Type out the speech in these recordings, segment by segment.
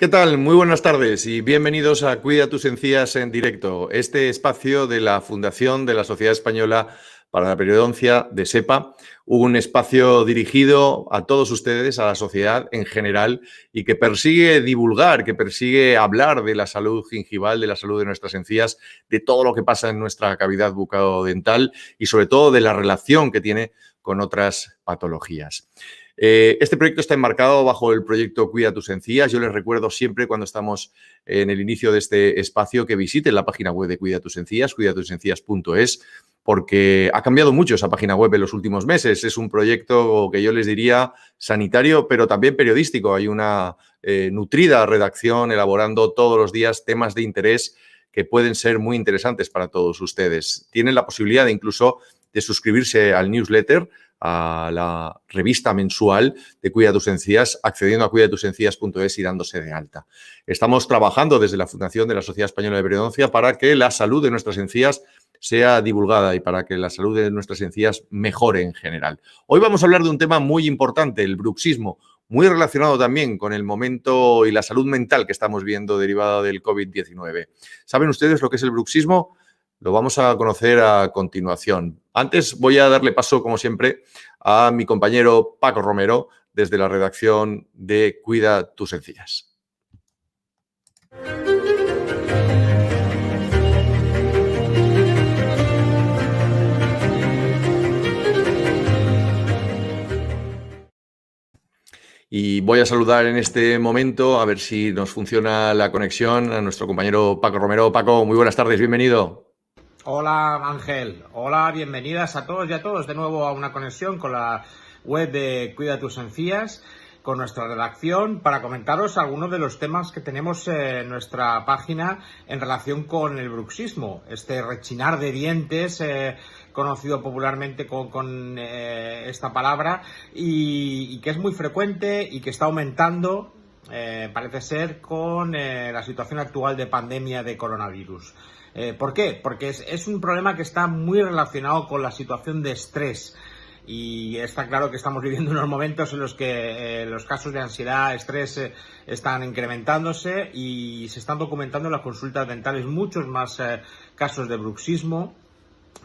¿Qué tal? Muy buenas tardes y bienvenidos a Cuida tus encías en directo, este espacio de la Fundación de la Sociedad Española para la Periodoncia de SEPA, un espacio dirigido a todos ustedes, a la sociedad en general y que persigue divulgar, que persigue hablar de la salud gingival, de la salud de nuestras encías, de todo lo que pasa en nuestra cavidad bucodental y sobre todo de la relación que tiene con otras patologías. Este proyecto está enmarcado bajo el proyecto Cuida tus encías. Yo les recuerdo siempre cuando estamos en el inicio de este espacio que visiten la página web de Cuida tus encías, cuidatusencías.es, porque ha cambiado mucho esa página web en los últimos meses. Es un proyecto que yo les diría sanitario, pero también periodístico. Hay una nutrida redacción elaborando todos los días temas de interés que pueden ser muy interesantes para todos ustedes. Tienen la posibilidad incluso de suscribirse al newsletter, a la revista mensual de Cuida tus encías, accediendo a cuidatusencías.es y dándose de alta. Estamos trabajando desde la Fundación de la Sociedad Española de Periodoncia para que la salud de nuestras encías sea divulgada y para que la salud de nuestras encías mejore en general. Hoy vamos a hablar de un tema muy importante, el bruxismo, muy relacionado también con el momento y la salud mental que estamos viendo derivada del COVID-19. ¿Saben ustedes lo que es el bruxismo? Lo vamos a conocer a continuación. Antes voy a darle paso, como siempre, a mi compañero Paco Romero desde la redacción de Cuida tus encías. Y voy a saludar en este momento, a ver si nos funciona la conexión, a nuestro compañero Paco Romero. Paco, muy buenas tardes, bienvenido. Hola Ángel, hola, bienvenidas a todos y a todos de nuevo a una conexión con la web de Cuida tus encías, con nuestra redacción, para comentaros algunos de los temas que tenemos en nuestra página en relación con el bruxismo, este rechinar de dientes, conocido popularmente con esta palabra, y que es muy frecuente y que está aumentando, parece ser, con la situación actual de pandemia de coronavirus. ¿Por qué? Porque es un problema que está muy relacionado con la situación de estrés. Y está claro que estamos viviendo unos momentos en los que los casos de ansiedad, estrés están incrementándose y se están documentando en las consultas dentales muchos más casos de bruxismo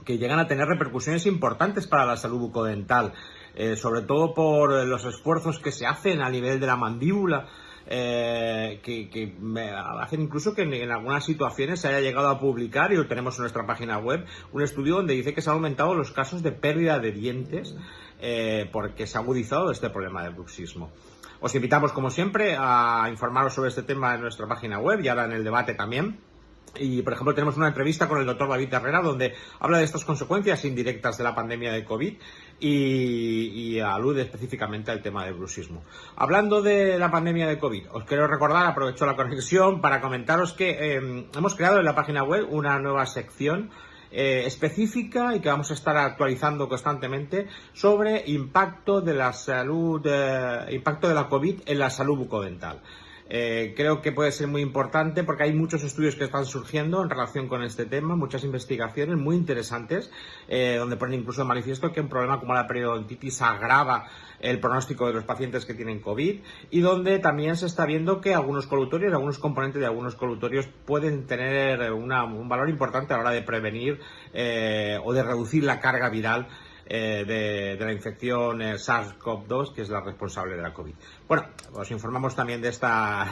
que llegan a tener repercusiones importantes para la salud bucodental, sobre todo por los esfuerzos que se hacen a nivel de la mandíbula, que hacen incluso que en algunas situaciones se haya llegado a publicar, y lo tenemos en nuestra página web, un estudio donde dice que se han aumentado los casos de pérdida de dientes porque se ha agudizado este problema del bruxismo. Os invitamos, como siempre, a informaros sobre este tema en nuestra página web y ahora en el debate también. Y, por ejemplo, tenemos una entrevista con el doctor David Herrera donde habla de estas consecuencias indirectas de la pandemia de COVID y alude específicamente al tema del bruxismo. Hablando de la pandemia de COVID, os quiero recordar, aprovecho la conexión para comentaros que hemos creado en la página web una nueva sección específica y que vamos a estar actualizando constantemente sobre impacto de la salud, impacto de la COVID en la salud bucodental. Creo que puede ser muy importante porque hay muchos estudios que están surgiendo en relación con este tema, muchas investigaciones muy interesantes, donde ponen incluso de manifiesto que un problema como la periodontitis agrava el pronóstico de los pacientes que tienen COVID, y donde también se está viendo que algunos colutorios, algunos componentes de algunos colutorios pueden tener un valor importante a la hora de prevenir o de reducir la carga viral de la infección SARS-CoV-2, que es la responsable de la COVID. Bueno, os informamos también de esta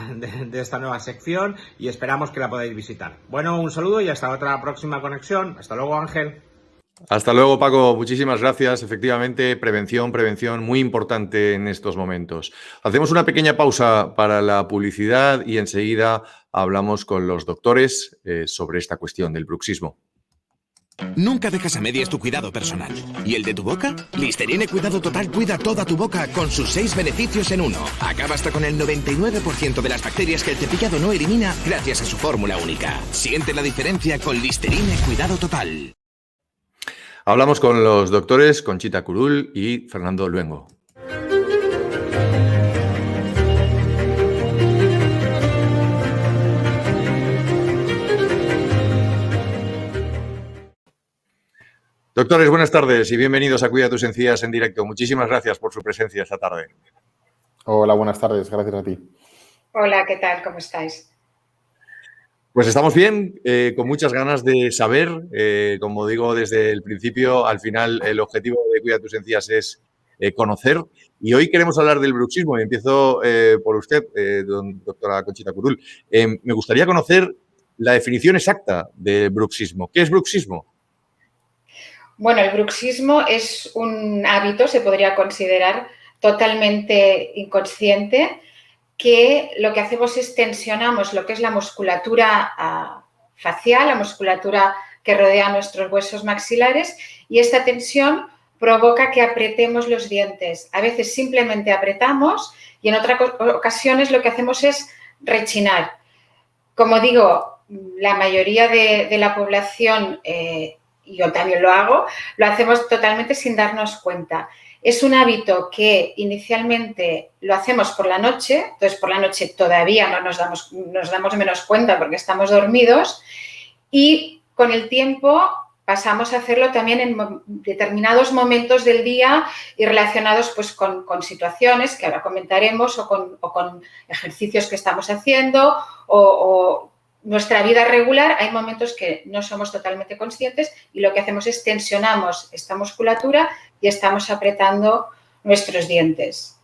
nueva sección y esperamos que la podáis visitar. Bueno, un saludo y hasta otra próxima conexión. Hasta luego, Ángel. Hasta luego, Paco. Muchísimas gracias. Efectivamente, prevención, muy importante en estos momentos. Hacemos una pequeña pausa para la publicidad y enseguida hablamos con los doctores sobre esta cuestión del bruxismo. Nunca dejas a medias tu cuidado personal. ¿Y el de tu boca? Listerine Cuidado Total cuida toda tu boca con sus 6 beneficios en uno. Acaba hasta con el 99% de las bacterias que el cepillado no elimina gracias a su fórmula única. Siente la diferencia con Listerine Cuidado Total. Hablamos con los doctores Conchita Curul y Fernando Luengo. Doctores, buenas tardes y bienvenidos a Cuida tus encías en directo. Muchísimas gracias por su presencia esta tarde. Hola, buenas tardes. Gracias a ti. Hola, ¿qué tal? ¿Cómo estáis? Pues estamos bien, con muchas ganas de saber. Como digo desde el principio, al final el objetivo de Cuida tus encías es conocer. Y hoy queremos hablar del bruxismo. Y empiezo por usted, doctora Conchita Curul. Me gustaría conocer la definición exacta de bruxismo. ¿Qué es bruxismo? Bueno, el bruxismo es un hábito, se podría considerar totalmente inconsciente, que lo que hacemos es tensionamos lo que es la musculatura facial, la musculatura que rodea nuestros huesos maxilares, y esta tensión provoca que apretemos los dientes. A veces simplemente apretamos y en otras ocasiones lo que hacemos es rechinar. Como digo, la mayoría de la población, y yo también lo hago, lo hacemos totalmente sin darnos cuenta. Es un hábito que inicialmente lo hacemos por la noche, entonces por la noche todavía no nos damos menos cuenta porque estamos dormidos, y con el tiempo pasamos a hacerlo también en determinados momentos del día y relacionados pues, con situaciones que ahora comentaremos o con ejercicios que estamos haciendo o nuestra vida regular. Hay momentos que no somos totalmente conscientes y lo que hacemos es tensionamos esta musculatura y estamos apretando nuestros dientes.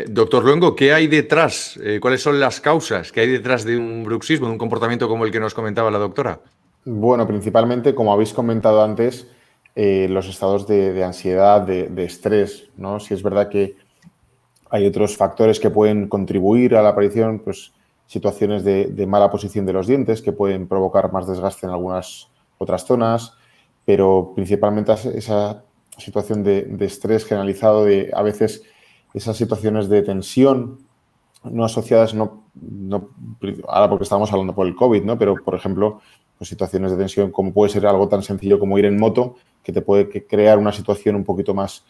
Doctor Luengo, ¿qué hay detrás? ¿Cuáles son las causas que hay detrás de un bruxismo, de un comportamiento como el que nos comentaba la doctora? Bueno, principalmente, como habéis comentado antes, los estados de ansiedad, de estrés, ¿no? Si es verdad que hay otros factores que pueden contribuir a la aparición, pues situaciones de mala posición de los dientes que pueden provocar más desgaste en algunas otras zonas, pero principalmente esa situación de estrés generalizado, de a veces esas situaciones de tensión no asociadas, ahora porque estamos hablando por el COVID, ¿no? Pero, por ejemplo, pues situaciones de tensión como puede ser algo tan sencillo como ir en moto, que te puede crear una situación un poquito más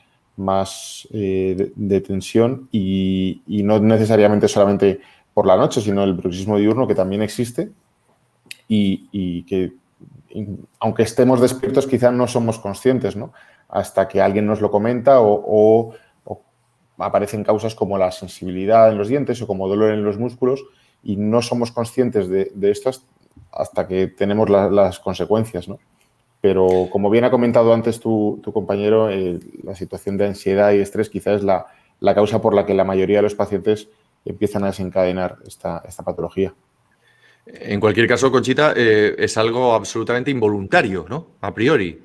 de tensión y no necesariamente solamente por la noche, sino el bruxismo diurno, que también existe y que, aunque estemos despiertos, quizás no somos conscientes, ¿no? Hasta que alguien nos lo comenta o aparecen causas como la sensibilidad en los dientes o como dolor en los músculos y no somos conscientes de esto hasta que tenemos las consecuencias, ¿no? Pero como bien ha comentado antes tu compañero, la situación de ansiedad y estrés quizás es la causa por la que la mayoría de los pacientes empiezan a desencadenar esta patología. En cualquier caso, Conchita, es algo absolutamente involuntario, ¿no? A priori.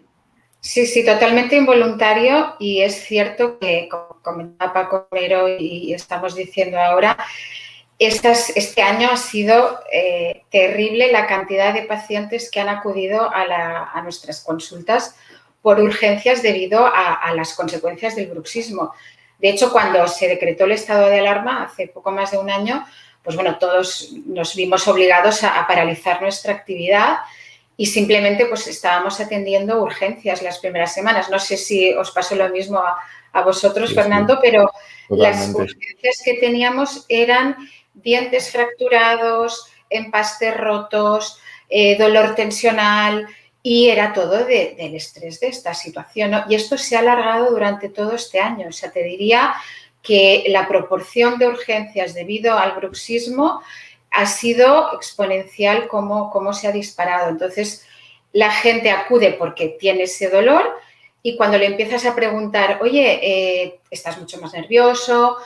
Sí, totalmente involuntario, y es cierto que, como comentaba Paco Romero y estamos diciendo ahora, este año ha sido terrible la cantidad de pacientes que han acudido a nuestras consultas por urgencias debido a las consecuencias del bruxismo. De hecho, cuando se decretó el estado de alarma hace poco más de un año, pues bueno, todos nos vimos obligados a paralizar nuestra actividad y simplemente pues estábamos atendiendo urgencias las primeras semanas. No sé si os pasó lo mismo a vosotros, sí, Fernando, pero totalmente. Las urgencias que teníamos eran dientes fracturados, empastes rotos, dolor tensional, y era todo del estrés de esta situación, ¿no? Y esto se ha alargado durante todo este año. O sea, te diría que la proporción de urgencias debido al bruxismo ha sido exponencial como se ha disparado. Entonces, la gente acude porque tiene ese dolor y cuando le empiezas a preguntar, oye, estás mucho más nervioso,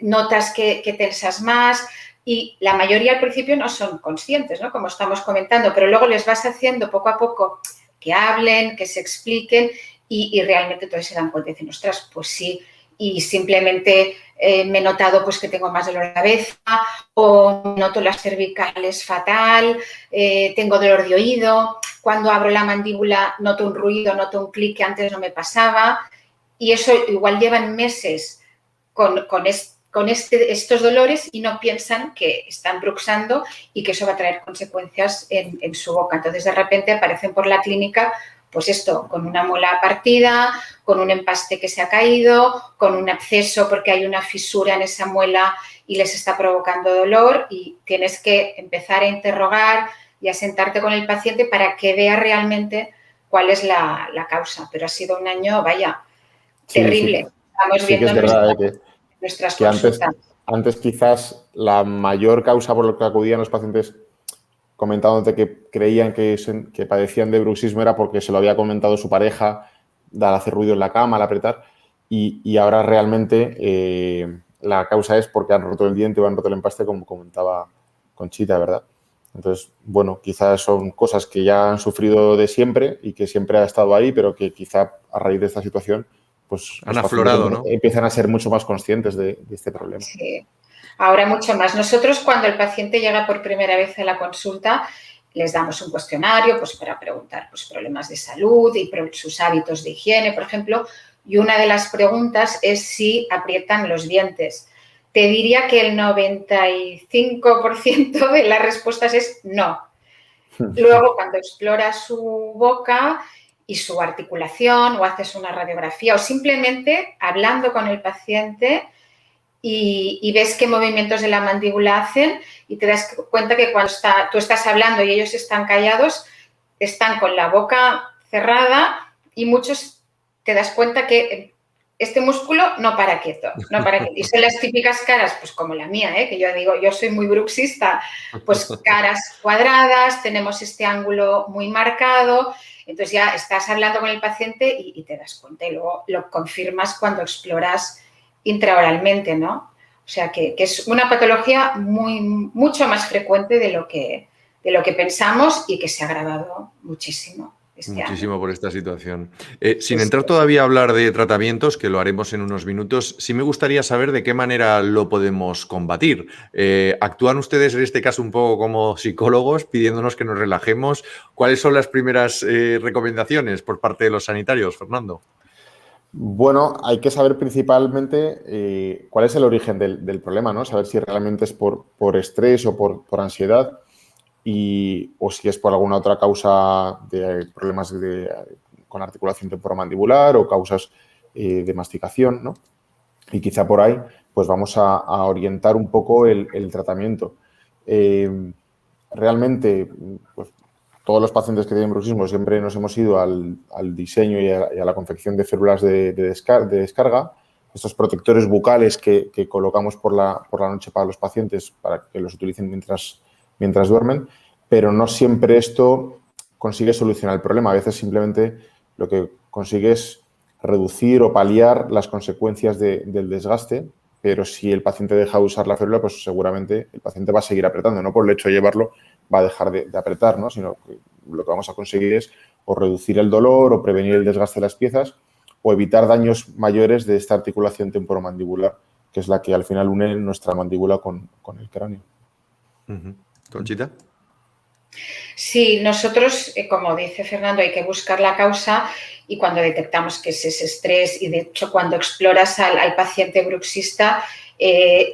notas que tensas más, y la mayoría al principio no son conscientes, ¿no? Como estamos comentando, pero luego les vas haciendo poco a poco que hablen, que se expliquen y realmente todos se dan cuenta y dicen, ostras, pues sí, y simplemente me he notado pues que tengo más dolor de cabeza o noto las cervicales fatal, tengo dolor de oído. cuando abro la mandíbula noto un ruido, noto un clic que antes no me pasaba y eso igual llevan meses con estos dolores y no piensan que están bruxando y que eso va a traer consecuencias en su boca. Entonces, de repente aparecen por la clínica, pues esto, con una muela partida, con un empaste que se ha caído, con un absceso porque hay una fisura en esa muela y les está provocando dolor y tienes que empezar a interrogar y a sentarte con el paciente para que vea realmente cuál es la causa. Pero ha sido un año, vaya, terrible. Sí. Estamos Sí viendo que es verdad nuestras que consultas. antes quizás la mayor causa por la que acudían los pacientes comentándote que creían que padecían de bruxismo era porque se lo había comentado su pareja al hacer ruido en la cama, al apretar, y ahora realmente la causa es porque han roto el diente o han roto el empaste, como comentaba Conchita, ¿verdad? Entonces, bueno, quizás son cosas que ya han sufrido de siempre y que siempre ha estado ahí, pero que quizá a raíz de esta situación pues han los aflorado, pacientes ¿no? empiezan a ser mucho más conscientes de este problema. Sí. Ahora mucho más. Nosotros cuando el paciente llega por primera vez a la consulta les damos un cuestionario pues, para preguntar pues, problemas de salud y sus hábitos de higiene, por ejemplo, y una de las preguntas es si aprietan los dientes. Te diría que el 95% de las respuestas es no. Luego, cuando exploras su boca y su articulación o haces una radiografía o simplemente hablando con el paciente y ves qué movimientos de la mandíbula hacen y te das cuenta que cuando tú estás hablando y ellos están callados, están con la boca cerrada y muchos te das cuenta que este músculo no para quieto, no para quieto. Y son las típicas caras, pues como la mía, que yo digo, yo soy muy bruxista, pues caras cuadradas, tenemos este ángulo muy marcado, entonces ya estás hablando con el paciente y te das cuenta y luego lo confirmas cuando exploras intraoralmente, ¿no? O sea, que es una patología mucho más frecuente de lo que pensamos y que se ha agravado muchísimo este Muchísimo año. por esta situación. Sin Sí, entrar sí. todavía a hablar de tratamientos, que lo haremos en unos minutos, sí me gustaría saber de qué manera lo podemos combatir. ¿Actúan ustedes en este caso un poco como psicólogos, pidiéndonos que nos relajemos? ¿Cuáles son las primeras recomendaciones por parte de los sanitarios, Fernando? Bueno, hay que saber principalmente cuál es el origen del problema, ¿no? Saber si realmente es por estrés o por ansiedad o si es por alguna otra causa de problemas con articulación temporomandibular o causas de masticación, ¿no? Y quizá por ahí pues vamos a orientar un poco el tratamiento. Realmente, pues todos los pacientes que tienen bruxismo siempre nos hemos ido al diseño y a la confección de férulas de descarga, estos protectores bucales que colocamos por la noche para los pacientes para que los utilicen mientras duermen, pero no siempre esto consigue solucionar el problema. A veces simplemente lo que consigue es reducir o paliar las consecuencias del desgaste, pero si el paciente deja de usar la férula, pues seguramente el paciente va a seguir apretando, no por el hecho de llevarlo va a dejar de apretar, ¿no? Sino que lo que vamos a conseguir es o reducir el dolor o prevenir el desgaste de las piezas o evitar daños mayores de esta articulación temporomandibular, que es la que al final une nuestra mandíbula con el cráneo. ¿Conchita? Sí, nosotros, como dice Fernando, hay que buscar la causa y cuando detectamos que es ese estrés y de hecho cuando exploras al paciente bruxista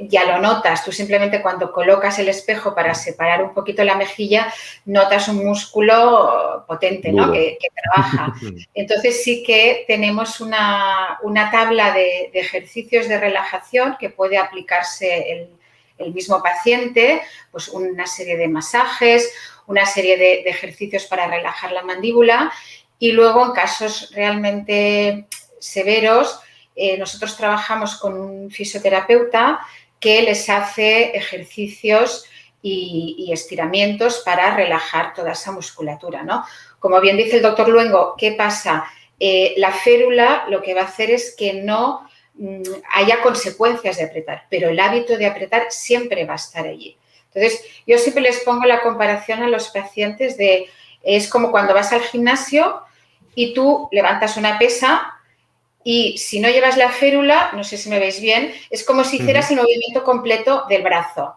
ya lo notas. Tú simplemente cuando colocas el espejo para separar un poquito la mejilla notas un músculo potente, ¿no? que trabaja. Entonces sí que tenemos una tabla de ejercicios de relajación que puede aplicarse el mismo paciente, pues una serie de masajes, una serie de ejercicios para relajar la mandíbula y luego en casos realmente severos nosotros trabajamos con un fisioterapeuta que les hace ejercicios y estiramientos para relajar toda esa musculatura, ¿no? Como bien dice el doctor Luengo, ¿qué pasa? La férula lo que va a hacer es que no haya consecuencias de apretar, pero el hábito de apretar siempre va a estar allí. Entonces, yo siempre les pongo la comparación a los pacientes es como cuando vas al gimnasio y tú levantas una pesa y si no llevas la férula, no sé si me veis bien, es como si hicieras el movimiento completo del brazo.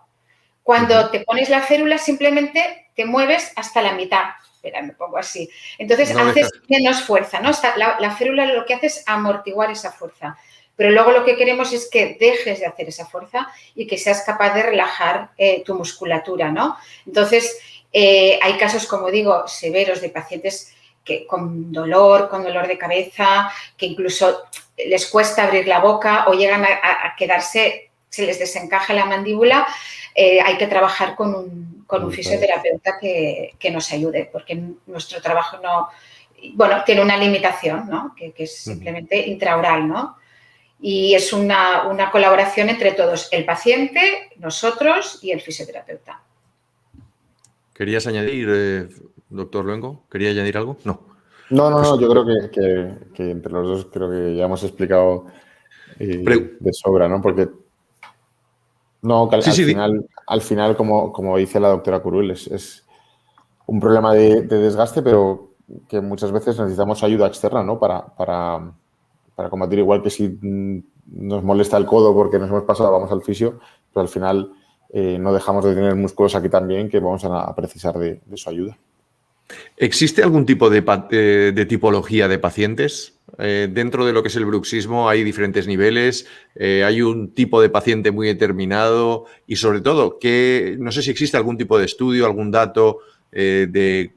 Cuando te pones la férula simplemente te mueves hasta la mitad, espera, me pongo así. Entonces No haces dejas. menos fuerza, ¿no? La férula lo que hace es amortiguar esa fuerza. Pero luego lo que queremos es que dejes de hacer esa fuerza y que seas capaz de relajar tu musculatura, ¿no? Entonces, hay casos, como digo, severos de pacientes con dolor de cabeza, que incluso les cuesta abrir la boca o llegan a quedarse, se les desencaja la mandíbula. Hay que trabajar con un fisioterapeuta que nos ayude, porque nuestro trabajo tiene una limitación, ¿no? Que es simplemente intraoral, ¿no? Y es una colaboración entre todos, el paciente, nosotros y el fisioterapeuta. ¿Querías añadir, doctor Luengo? ¿Quería añadir algo? No. No, yo creo que entre los dos creo que ya hemos explicado de sobra, ¿no? Porque al final, como dice la doctora Curul, es un problema de desgaste, pero que muchas veces necesitamos ayuda externa, ¿no? Para combatir, igual que si nos molesta el codo porque nos hemos pasado, vamos al fisio, pero al final no dejamos de tener músculos aquí también que vamos a precisar de su ayuda. ¿Existe algún tipo de tipología de pacientes? Dentro de lo que es el bruxismo hay diferentes niveles, hay un tipo de paciente muy determinado y sobre todo, no sé si existe algún tipo de estudio, algún dato de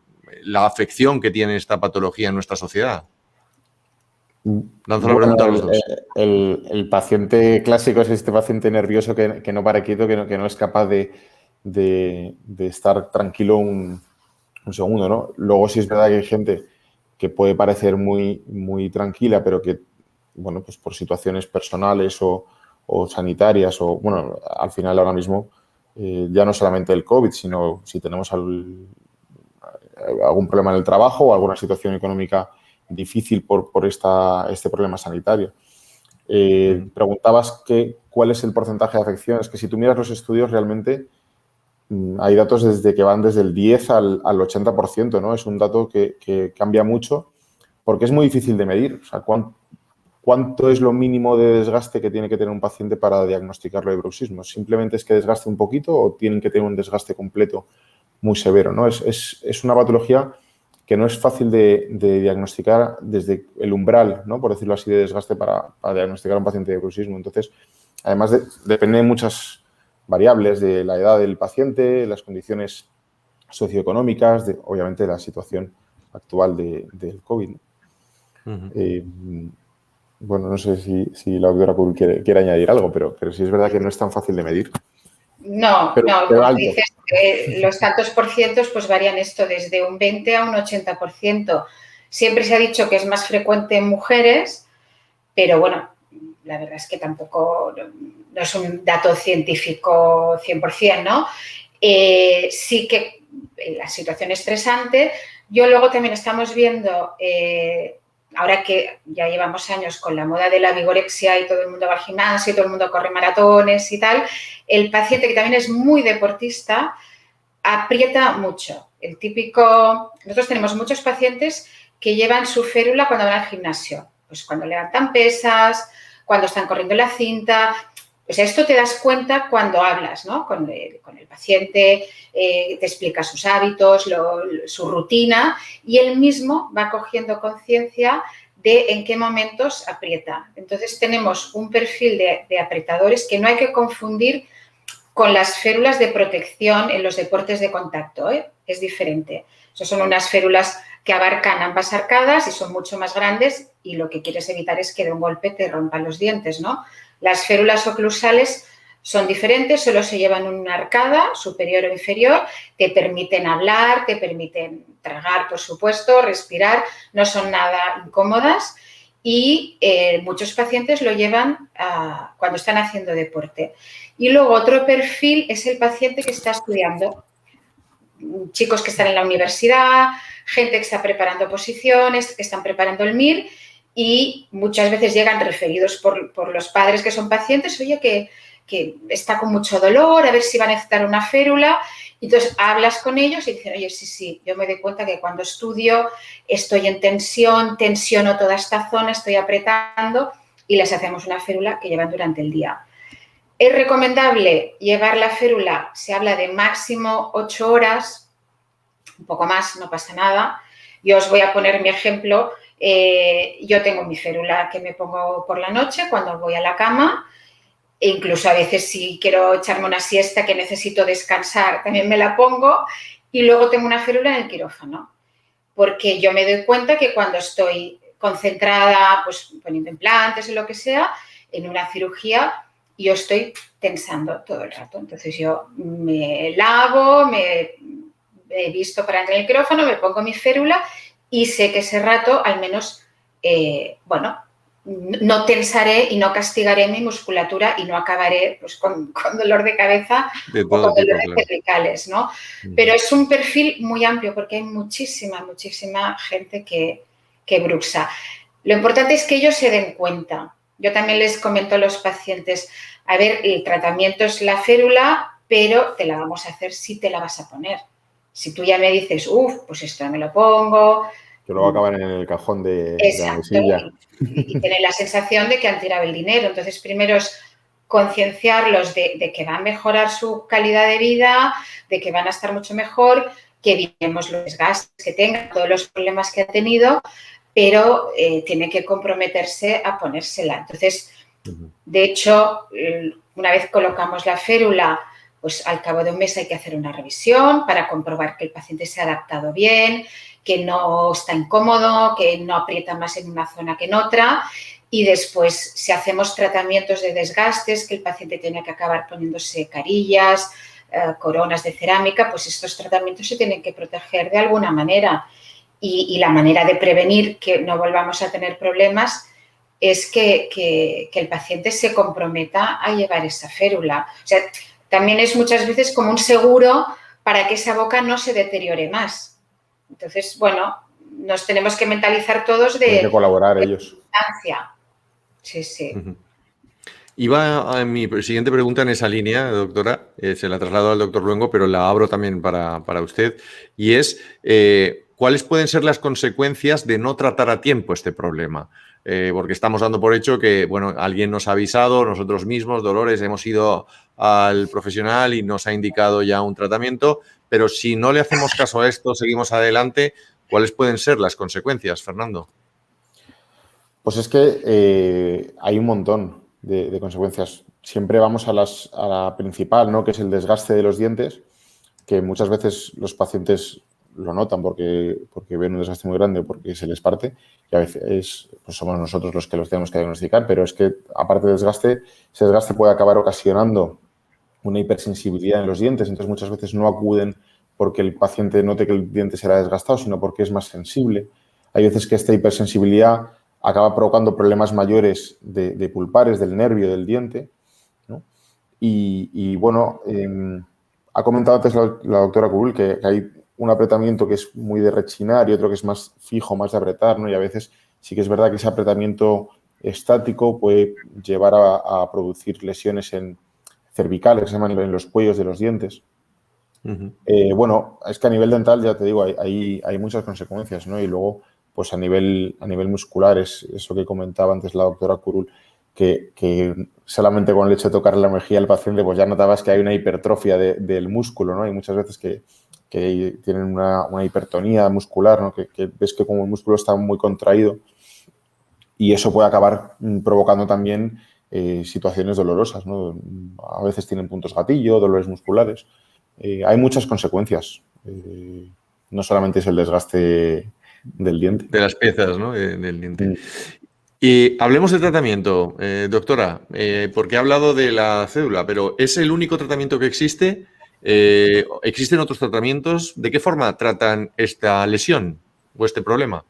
la afección que tiene esta patología en nuestra sociedad. Lanzo la pregunta a los dos. El paciente clásico es este paciente nervioso que no para quieto, que no es capaz de estar tranquilo un segundo, ¿no? Luego sí es verdad que hay gente que puede parecer muy, muy tranquila, pero que, bueno, pues por situaciones personales o sanitarias o, bueno, al final ahora mismo ya no solamente el COVID, sino si tenemos algún problema en el trabajo o alguna situación económica difícil por este problema sanitario. Preguntabas cuál es el porcentaje de afecciones, que si tú miras los estudios realmente hay datos que van desde el 10 al 80%, ¿no? Es un dato que cambia mucho porque es muy difícil de medir. O sea, ¿cuánto es lo mínimo de desgaste que tiene que tener un paciente para diagnosticarlo de bruxismo? ¿Simplemente es que desgaste un poquito o tienen que tener un desgaste completo muy severo, ¿no? Es una patología que no es fácil de diagnosticar desde el umbral, ¿no? Por decirlo así, de desgaste para diagnosticar a un paciente de bruxismo. Entonces, además depende de muchas variables, de la edad del paciente, las condiciones socioeconómicas, obviamente de la situación actual del COVID, ¿no? Bueno, no sé si la doctora Curul quiere añadir algo, pero sí es verdad que no es tan fácil de medir. No, como dices, los tantos por cientos pues varían esto desde un 20 a un 80%. Siempre se ha dicho que es más frecuente en mujeres, pero bueno, la verdad es que tampoco no es un dato científico 100%, ¿no? Sí que la situación estresante. Luego también estamos viendo, ahora que ya llevamos años con la moda de la vigorexia y todo el mundo va al gimnasio y todo el mundo corre maratones y tal, el paciente que también es muy deportista aprieta mucho. Nosotros tenemos muchos pacientes que llevan su férula cuando van al gimnasio, pues cuando levantan pesas, cuando están corriendo la cinta. O sea, esto te das cuenta cuando hablas, ¿no? con el paciente, te explica sus hábitos, su rutina y él mismo va cogiendo conciencia de en qué momentos aprieta. Entonces, tenemos un perfil de apretadores que no hay que confundir con las férulas de protección en los deportes de contacto, ¿eh? Es diferente. Esas son unas férulas que abarcan ambas arcadas y son mucho más grandes y lo que quieres evitar es que de un golpe te rompan los dientes, ¿no? Las férulas oclusales son diferentes, solo se llevan una arcada superior o inferior, te permiten hablar, te permiten tragar, por supuesto, respirar, no son nada incómodas y muchos pacientes lo llevan cuando están haciendo deporte. Y luego otro perfil es el paciente que está estudiando, chicos que están en la universidad, gente que está preparando oposiciones, que están preparando el MIR y muchas veces llegan referidos por los padres que son pacientes, oye, que está con mucho dolor, a ver si va a necesitar una férula. Y entonces hablas con ellos y dicen, oye, sí, yo me doy cuenta que cuando estudio estoy en tensión, tensiono toda esta zona, estoy apretando y les hacemos una férula que llevan durante el día. ¿Es recomendable llevar la férula? Se habla de máximo 8 horas. un poco más, no pasa nada. Yo os voy a poner mi ejemplo. Yo tengo mi férula que me pongo por la noche cuando voy a la cama. E incluso a veces si quiero echarme una siesta que necesito descansar, también me la pongo. Y luego tengo una férula en el quirófano. Porque yo me doy cuenta que cuando estoy concentrada, pues poniendo implantes o lo que sea, en una cirugía, yo estoy tensando todo el rato. Entonces yo me lavo, me he visto para entrar en el quirófano, me pongo mi férula y sé que ese rato al menos, no tensaré y no castigaré mi musculatura y no acabaré pues, con dolor de cabeza De o con todo tipo, dolores claro. cervicales, ¿no? Pero es un perfil muy amplio porque hay muchísima gente que bruxa. Lo importante es que ellos se den cuenta. Yo también les comento a los pacientes, a ver, el tratamiento es la férula, pero te la vamos a hacer si te la vas a poner. Si tú ya me dices, pues esto me lo pongo. Que luego acaban en el cajón de la Exacto, mesilla. y tienen la sensación de que han tirado el dinero. Entonces, primero es concienciarlos de que va a mejorar su calidad de vida, de que van a estar mucho mejor, que evitemos los desgastes que tengan, todos los problemas que ha tenido, pero tiene que comprometerse a ponérsela. Entonces, de hecho, una vez colocamos la férula, pues al cabo de un mes hay que hacer una revisión para comprobar que el paciente se ha adaptado bien, que no está incómodo, que no aprieta más en una zona que en otra. Y después, si hacemos tratamientos de desgastes, que el paciente tiene que acabar poniéndose carillas, coronas de cerámica, pues estos tratamientos se tienen que proteger de alguna manera. Y la manera de prevenir que no volvamos a tener problemas es que el paciente se comprometa a llevar esa férula. O sea, también es muchas veces como un seguro para que esa boca no se deteriore más. Entonces, bueno, nos tenemos que mentalizar todos Tienen que colaborar ellos. Distancia. Sí, sí. Iba a mi siguiente pregunta en esa línea, doctora, se la traslado al doctor Luengo, pero la abro también para usted, y es, ¿cuáles pueden ser las consecuencias de no tratar a tiempo este problema? Porque estamos dando por hecho que, bueno, alguien nos ha avisado, nosotros mismos, Dolores, hemos ido al profesional y nos ha indicado ya un tratamiento, pero si no le hacemos caso a esto, seguimos adelante, ¿cuáles pueden ser las consecuencias, Fernando? Pues es que hay un montón de consecuencias. Siempre vamos a la principal, ¿no? Que es el desgaste de los dientes, que muchas veces los pacientes lo notan porque ven un desgaste muy grande, porque se les parte, y a veces pues somos nosotros los que los tenemos que diagnosticar, pero es que aparte del desgaste, ese desgaste puede acabar ocasionando una hipersensibilidad en los dientes, entonces muchas veces no acuden porque el paciente note que el diente será desgastado, sino porque es más sensible. Hay veces que esta hipersensibilidad acaba provocando problemas mayores de pulpares, del nervio del diente, ¿no? Y bueno, ha comentado antes la doctora Curul que hay un apretamiento que es muy de rechinar y otro que es más fijo, más de apretar, ¿no? Y a veces sí que es verdad que ese apretamiento estático puede llevar a producir lesiones cervicales, que se llaman en los cuellos de los dientes. Bueno, es que a nivel dental, ya te digo, hay muchas consecuencias, ¿no? Y luego, pues a nivel muscular, es eso que comentaba antes la doctora Curul, que solamente con el hecho de tocar la mejilla al paciente, pues ya notabas que hay una hipertrofia del músculo, ¿no? Hay muchas veces que tienen una hipertonía muscular, ¿no? Que ves que como el músculo está muy contraído y eso puede acabar provocando también situaciones dolorosas, ¿no? A veces tienen puntos gatillo, dolores musculares. Hay muchas consecuencias. No solamente es el desgaste del diente. De las piezas, ¿no? Del diente. Y hablemos de tratamiento, doctora, porque he hablado de la cédula, pero ¿es el único tratamiento que existe? ¿Existen otros tratamientos? ¿De qué forma tratan esta lesión o este problema?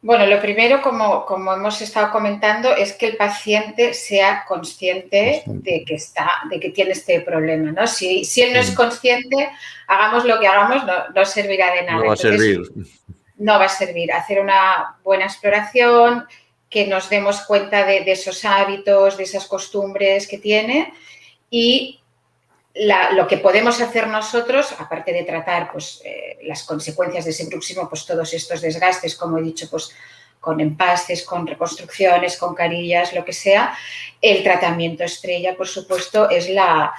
Bueno, lo primero, como hemos estado comentando, es que el paciente sea consciente de que tiene este problema, ¿no? Si él no es consciente, hagamos lo que hagamos, no servirá de nada. No va a servir. No va a servir. Hacer una buena exploración, que nos demos cuenta de esos hábitos, de esas costumbres que tiene y lo que podemos hacer nosotros, aparte de tratar pues, las consecuencias de ese bruxismo, pues todos estos desgastes, como he dicho, pues con empastes, con reconstrucciones, con carillas, lo que sea, el tratamiento estrella, por supuesto, es la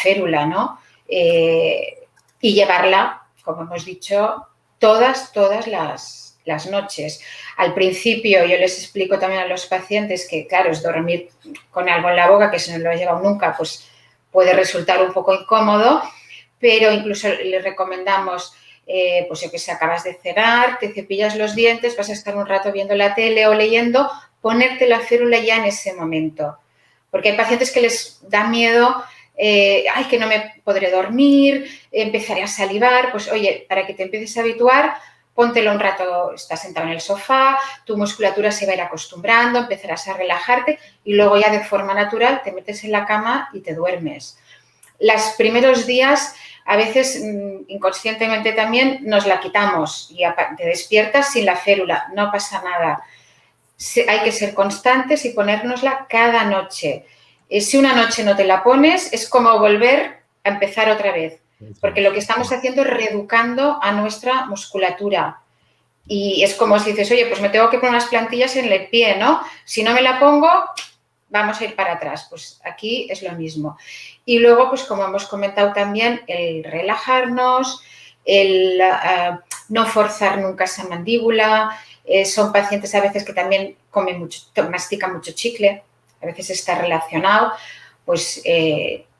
férula, ¿no? Y llevarla como hemos dicho, todas las noches. Al principio yo les explico también a los pacientes que, claro, es dormir con algo en la boca, que si no lo he llevado nunca, pues puede resultar un poco incómodo, pero incluso les recomendamos, pues yo que sé, acabas de cenar, te cepillas los dientes, vas a estar un rato viendo la tele o leyendo, ponerte la férula ya en ese momento. Porque hay pacientes que les da miedo, ay, que no me podré dormir, empezaré a salivar. Pues oye, para que te empieces a habituar, póntelo un rato, estás sentado en el sofá, tu musculatura se va a ir acostumbrando, empezarás a relajarte y luego ya de forma natural te metes en la cama y te duermes. Los primeros días, a veces inconscientemente también, nos la quitamos y te despiertas sin la férula, no pasa nada. Hay que ser constantes y ponérnosla cada noche. Si una noche no te la pones, es como volver a empezar otra vez, porque lo que estamos haciendo es reeducando a nuestra musculatura. Y es como si dices, oye, pues me tengo que poner unas plantillas en el pie, ¿no? Si no me la pongo, vamos a ir para atrás. Pues aquí es lo mismo. Y luego, pues como hemos comentado también, el relajarnos, el no forzar nunca esa mandíbula. Son pacientes a veces que también comen mucho, mastican mucho chicle, a veces está relacionado, pues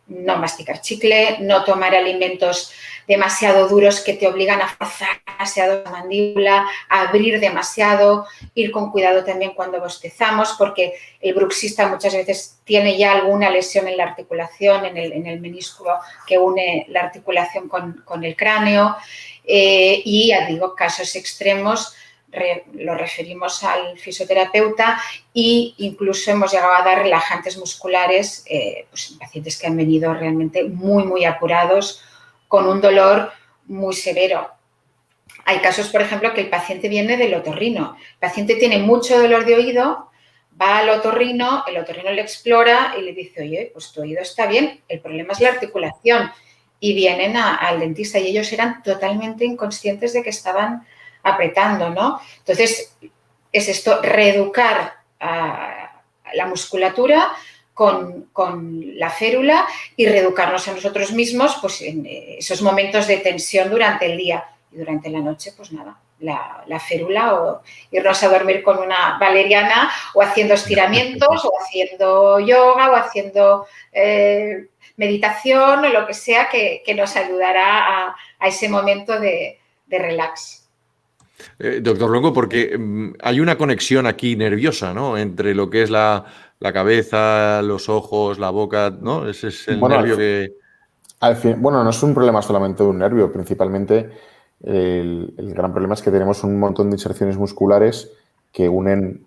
no masticar chicle, no tomar alimentos demasiado duros que te obligan a forzar demasiado la mandíbula, a abrir demasiado, ir con cuidado también cuando bostezamos, porque el bruxista muchas veces tiene ya alguna lesión en la articulación, en el menisco que une la articulación con el cráneo, y ya digo, casos extremos lo referimos al fisioterapeuta e incluso hemos llegado a dar relajantes musculares pues en pacientes que han venido realmente muy apurados con un dolor muy severo. Hay casos, por ejemplo, que el paciente viene del otorrino. El paciente tiene mucho dolor de oído, va al otorrino, el otorrino le explora y le dice, oye, pues tu oído está bien, el problema es la articulación. Y vienen al dentista y ellos eran totalmente inconscientes de que estaban apretando, ¿no? Entonces, es esto, reeducar a la musculatura con la férula y reeducarnos a nosotros mismos pues, en esos momentos de tensión durante el día. Y durante la noche, pues nada, la férula o irnos a dormir con una valeriana o haciendo estiramientos o haciendo yoga o haciendo meditación o lo que sea que nos ayudará a ese momento de relax. Doctor Longo, porque hay una conexión aquí nerviosa, ¿no? Entre lo que es la cabeza, los ojos, la boca, ¿no? Ese es el nervio que... Bueno, no es un problema solamente de un nervio, principalmente el gran problema es que tenemos un montón de inserciones musculares que unen,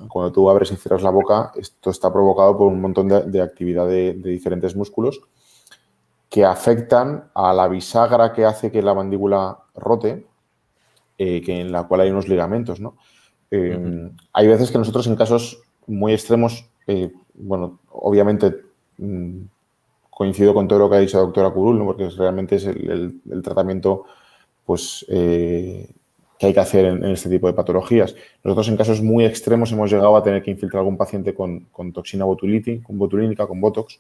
cuando tú abres y cierras la boca, esto está provocado por un montón de actividad de diferentes músculos que afectan a la bisagra que hace que la mandíbula rote, que en la cual hay unos ligamentos, ¿no? Hay veces que nosotros en casos muy extremos, bueno, obviamente coincido con todo lo que ha dicho la doctora Curul, ¿no? Porque realmente es el tratamiento pues, que hay que hacer en este tipo de patologías. Nosotros en casos muy extremos hemos llegado a tener que infiltrar a algún paciente con toxina botulínica, con Botox,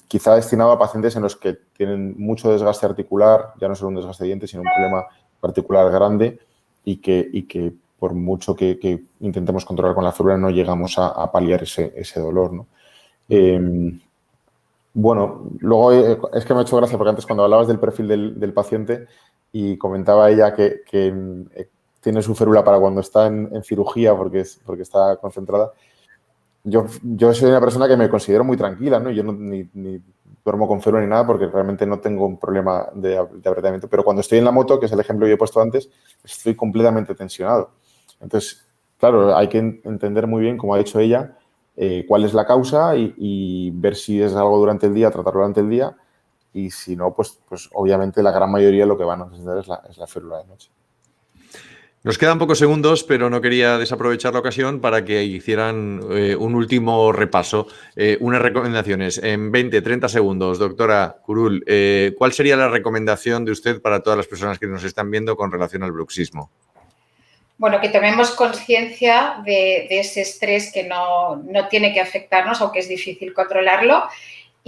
quizá destinado a pacientes en los que tienen mucho desgaste articular, ya no solo un desgaste de dientes, sino un problema particular grande y que por mucho que intentemos controlar con la férula no llegamos a paliar ese dolor, ¿no? Bueno, luego es que me ha hecho gracia porque antes cuando hablabas del perfil del paciente y comentaba ella que tiene su férula para cuando está en cirugía porque está concentrada. Yo soy una persona que me considero muy tranquila, ¿no? Yo ni duermo con férula ni nada porque realmente no tengo un problema de apretamiento. Pero cuando estoy en la moto, que es el ejemplo que he puesto antes, estoy completamente tensionado. Entonces, claro, hay que entender muy bien, como ha dicho ella, cuál es la causa y ver si es algo durante el día, tratarlo durante el día. Y si no, pues obviamente la gran mayoría lo que van a necesitar es la férula de noche. Nos quedan pocos segundos, pero no quería desaprovechar la ocasión para que hicieran un último repaso, unas recomendaciones. En 20-30 segundos, doctora Curul, ¿cuál sería la recomendación de usted para todas las personas que nos están viendo con relación al bruxismo? Bueno, que tomemos conciencia de ese estrés que no tiene que afectarnos, aunque es difícil controlarlo,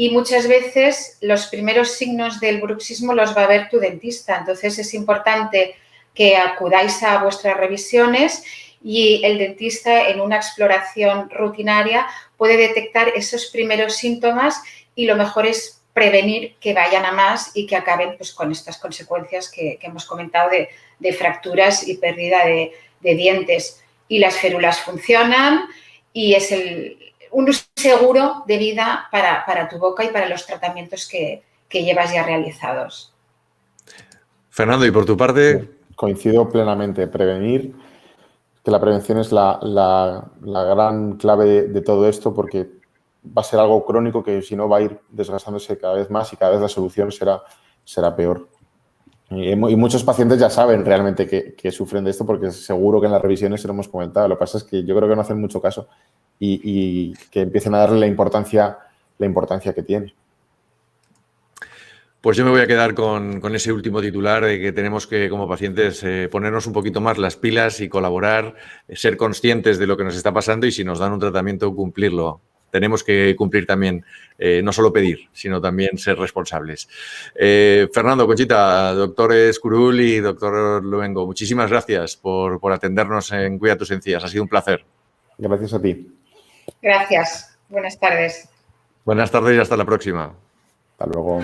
y muchas veces los primeros signos del bruxismo los va a ver tu dentista. Entonces, es importante que acudáis a vuestras revisiones y el dentista, en una exploración rutinaria, puede detectar esos primeros síntomas y lo mejor es prevenir que vayan a más y que acaben pues, con estas consecuencias que hemos comentado de fracturas y pérdida de dientes. Y las férulas funcionan y es un seguro de vida para tu boca y para los tratamientos que llevas ya realizados. Fernando, ¿y por tu parte? Coincido plenamente. Prevenir, que la prevención es la gran clave de todo esto, porque va a ser algo crónico que si no va a ir desgastándose cada vez más y cada vez la solución será peor. Y muchos pacientes ya saben realmente que sufren de esto, porque seguro que en las revisiones se lo hemos comentado. Lo que pasa es que yo creo que no hacen mucho caso y que empiecen a darle la importancia que tiene. Pues yo me voy a quedar con ese último titular de que tenemos que, como pacientes, ponernos un poquito más las pilas y colaborar, ser conscientes de lo que nos está pasando y si nos dan un tratamiento, cumplirlo. Tenemos que cumplir también, no solo pedir, sino también ser responsables. Fernando, Conchita, doctor Escurul y doctor Luengo, muchísimas gracias por atendernos en Cuida tus Encías. Ha sido un placer. Gracias a ti. Gracias. Buenas tardes. Buenas tardes y hasta la próxima. Hasta luego.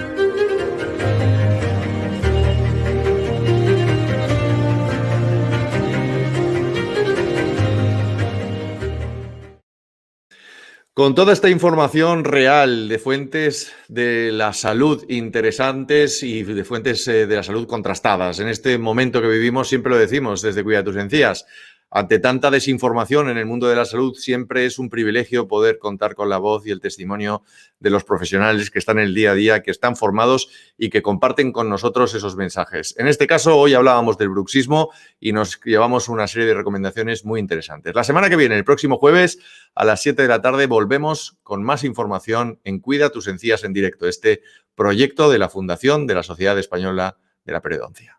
Con toda esta información real de fuentes de la salud interesantes y de fuentes de la salud contrastadas, en este momento que vivimos siempre lo decimos desde Cuida tus Encías, ante tanta desinformación en el mundo de la salud siempre es un privilegio poder contar con la voz y el testimonio de los profesionales que están en el día a día, que están formados y que comparten con nosotros esos mensajes. En este caso, hoy hablábamos del bruxismo y nos llevamos una serie de recomendaciones muy interesantes. La semana que viene, el próximo jueves, a las 7 de la tarde, volvemos con más información en Cuida tus Encías en directo, este proyecto de la Fundación de la Sociedad Española de la Periodoncia.